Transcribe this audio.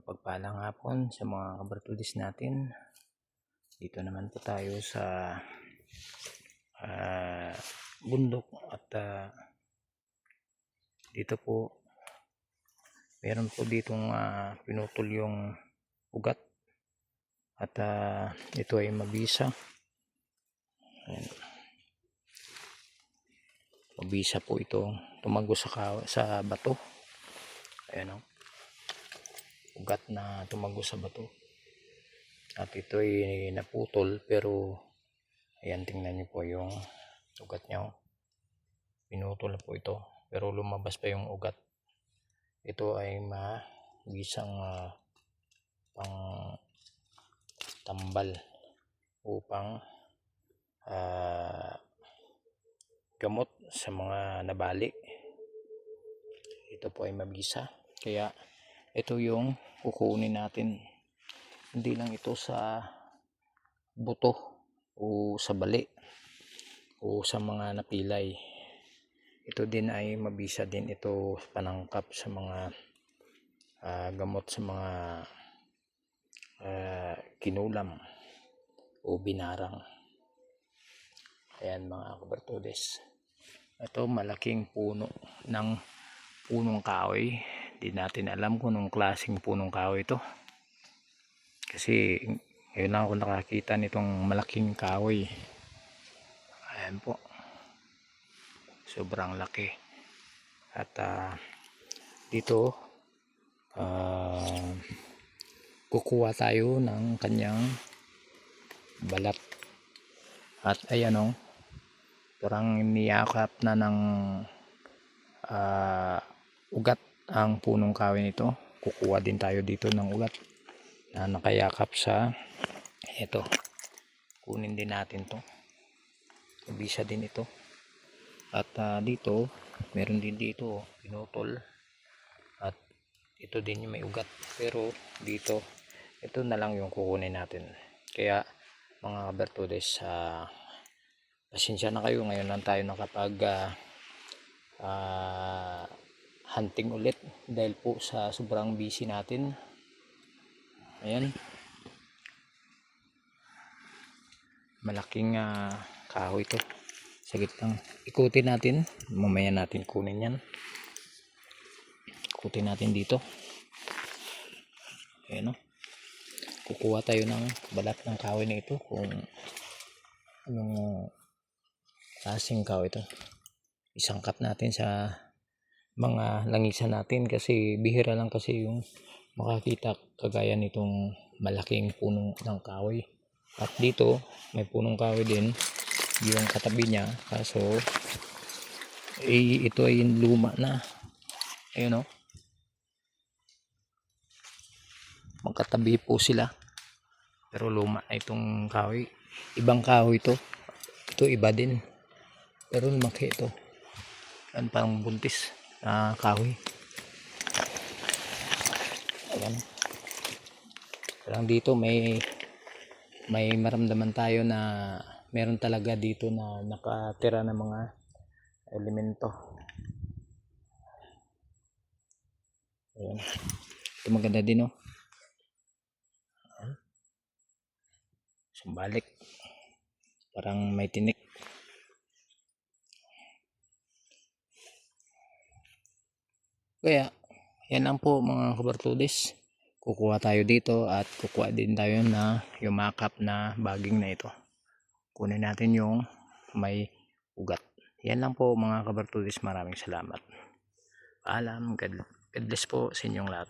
Mapagpalang hapon sa mga kabartudis natin. Dito naman po tayo sa bundok at dito po meron po ditong pinutol yung ugat at ito ay mabisa. Ayan. Mabisa po ito, tumago sa bato. Ayan o, ugat na tumago sa bato. At ito ay naputol, pero ayan, tingnan nyo po yung ugat niya. Pinutol po ito, pero lumabas pa yung ugat. Ito ay magisang pang tambal upang gamot sa mga nabali. Ito po ay mabisa, kaya ito yung kukunin natin. Hindi lang ito sa buto o sa bali o sa mga napilay. Ito din ay mabisa din ito, panangkap sa mga gamot sa mga kinulam o binarang. Ayan mga kabartudes, ito malaking puno ng punong kahoy. Hindi natin alam kung anong klaseng punong kahoy ito, kasi ngayon lang ako nakakita nitong malaking kahoy. Ayan po, sobrang laki. At dito kukuha tayo ng kanyang balat. At ayan o, parang niyakap na ng ugat ang punong kahoy nito. Kukuha din tayo dito ng ugat na nakayakap sa ito. Kunin din natin to, mabisa din ito. At dito meron din dito pinutol, at ito din yung may ugat, pero dito ito na lang yung kukunin natin. Kaya mga kabartudes, pasensya na kayo, ngayon lang tayo nakapag hunting ulit dahil po sa sobrang busy natin. Ayan, malaking kahoy ito. Sagit lang, ikutin natin, mamaya natin kunin yan. Ikutin natin dito. Ayan o, kukuha tayo ng balat ng kahoy na ito, kung anong klaseng kahoy ito. Isangkap natin sa mga langisan natin, kasi bihira lang kasi yung makakita kagaya nitong malaking puno ng kahoy. At dito may punong kahoy din yung katabi niya, kaso ito ay luma na. Ayun o, magkatabi po sila, pero luma na itong kahoy. Ibang kahoy ito iba din, pero lumaki ito. Yan, parang buntis na kahoy. Ayan, parang dito may maramdaman tayo na meron talaga dito na nakatira ng mga elemento. Ayan, ito maganda din o, sumbalik, parang may tinik. Kaya yan lang po mga kabartudes, kukuha tayo dito at kukuha din tayo na yumakap na baging na ito. Kunin natin yung may ugat. Yan lang po mga kabartudes, maraming salamat. Paalam, God bless po sa inyong lahat.